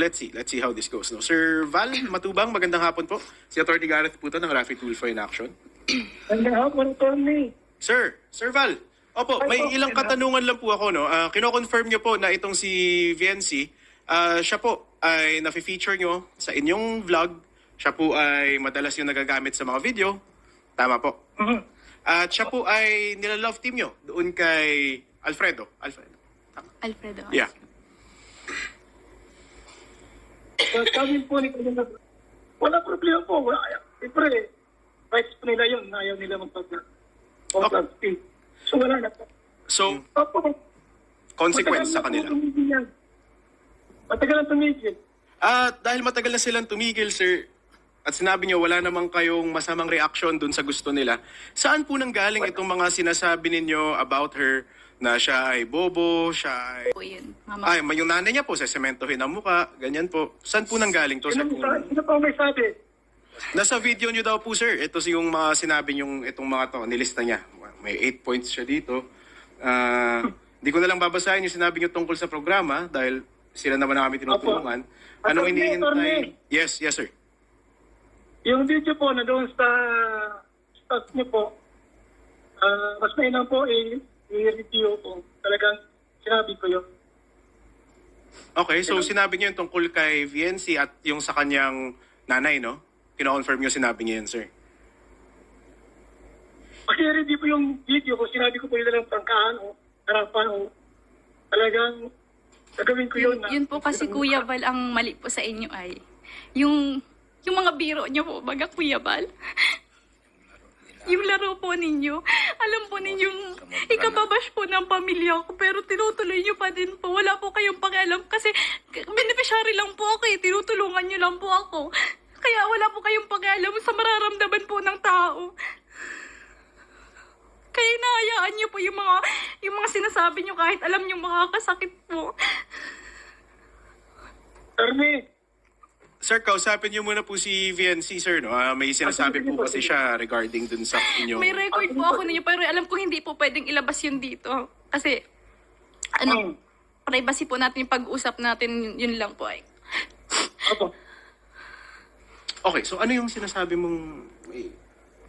let's see how this goes. No? Sir Val Matubang, magandang hapon po. Si Atty. Gareth po ng Rafi Tulfo in Action. Magandang hapon, Tony. Sir Val. Opo, may ilang katanungan lang po ako. No? Kino-confirm niyo po na itong si VNC, siya po ay nafe-feature niyo sa inyong vlog. Siya po ay madalas yung nagagamit sa mga video. Tama po. At siya po ay nila-love team niyo doon kay Alfredo. Tama. Alfredo. Yeah. Sabi po ni Kanina, wala problema po. Siyempre, rights po nila yun. Ayaw nila mag-speak. So wala na po. So, Opo. consequence sa kanila. Matagal ang tumigil. Dahil matagal na silang tumigil, sir, at sinabi niyo wala namang kayong masamang reaction dun sa gusto nila, saan po nanggaling itong mga sinasabi ninyo about her na siya ay bobo, siya ay... Po yun. Mama. Ay, yung nanay niya po, sesementohin ang muka, ganyan po. Saan po nanggaling to, sir? Sino po may sabi? Nasa video niyo daw po, sir. Ito yung mga sinabi niyong itong mga to, nilista niya. May 8 points siya dito. Hindi ko na lang babasahin yung sinabi niyo tungkol sa programa dahil sila naman ang kami tinutulungan. Anong iniintay? Yes, sir. Yung video po na doon sa staff niyo po, mas mainam po i-review po. Talagang sinabi ko yun. Okay, so sinabi niyo yung tungkol kay VNC at yung sa kanyang nanay, no? Kino-confirm niyo sinabi niyo yun, sir. Kasi review po yung video ko, sinabi ko po yun lang prangkahan o harapan o talagang gagawin ko yun. Yun po kasi Kuya Val, ang mali po sa inyo ay yung mga biro niyo po, baga Kuya Val. Yung laro po ninyo. Alam po ninyong ikababash po ng pamilya ko pero tinutuloy niyo pa din po. Wala po kayong pakialam kasi beneficiary lang po ako eh. Tinutulungan niyo lang po ako. Kaya wala po kayong pakialam sa mararamdaman po ng tao. Kaya nahayaan niyo po yung mga sinasabi niyo kahit alam niyo makakasakit po. Ernie, Sir, kausapin niyo muna po si VNC, sir, no? May sinasabi po kasi siya regarding dun sa inyong... May record po ako ninyo pero alam ko hindi po pwedeng ilabas yun dito. Kasi, privacy po natin yung pag-usap natin, yun lang po ay. Opo. Okay, so ano yung sinasabi mong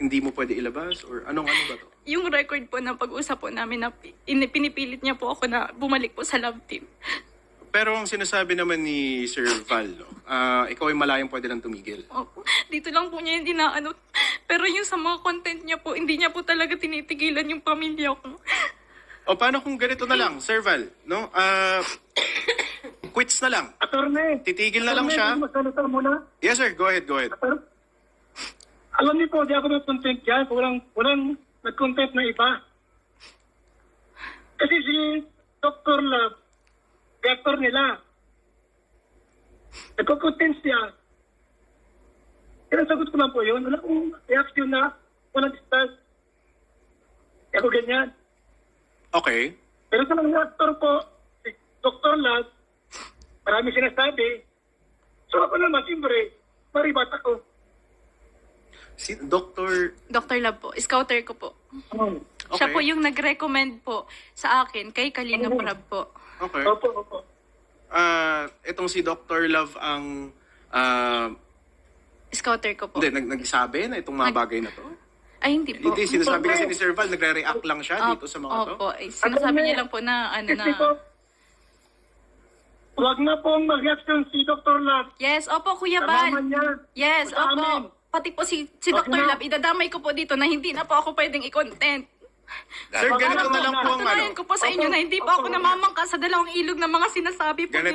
hindi mo pwede ilabas? Or ano ba to? Yung record po ng pag-usap po namin na pinipilit niya po ako na bumalik po sa love team. Pero ang sinasabi naman ni Sir Val, no? Ikaw ay malayang pwede lang tumigil. Opo. Dito lang po niya hindi na ano. Pero yung sa mga content niya po, hindi niya po talaga tinitigilan yung pamilya ko. O paano kung ganito na lang, Sir Val, no? Quits na lang. Attorney. Titigil na lang siya. Magsalita muna. Yes, sir. Go ahead. Alam niyo po, di ako nag-content dyan. Walang nag-content na iba. Kasi si Dr. Love, director nila, nagko-content siya. Kinasagot ko lang po yun. Wala akong reaction na walang discuss. Di ako ganyan. Okay. Pero sa mga actor po, si Dr. Love, marami sinasabi. So ako naman, siyempre, maribat ako. Si Dr. Dr. Love po, scouter ko po. Okay. Siya po yung nag-recommend po sa akin kay Kalinga Prab po. Okay. Opo. Itong si Dr. Love ang... Scouter ko po. Hindi, nagsabi na itong mga bagay na to? Ay, hindi po. Hindi, sinasabi kasi ni Sir Val, nagre-react lang siya dito sa mga to. Opo, sinasabi niya lang po na ano na... Kasi po, huwag na pong mag-reaction si Dr. Love. Yes, opo Kuya Sa Val. mama niya. Yes, Sa amin. opo. Pati po si Wag Dr. na. Love, idadamay ko po dito na hindi na po ako pwedeng i-content. Sir, ganito na lang po ang ano. Patunayan ko po sa inyo na hindi po ako namamangka sa dalawang ilog ng mga sinasabi po. Ganito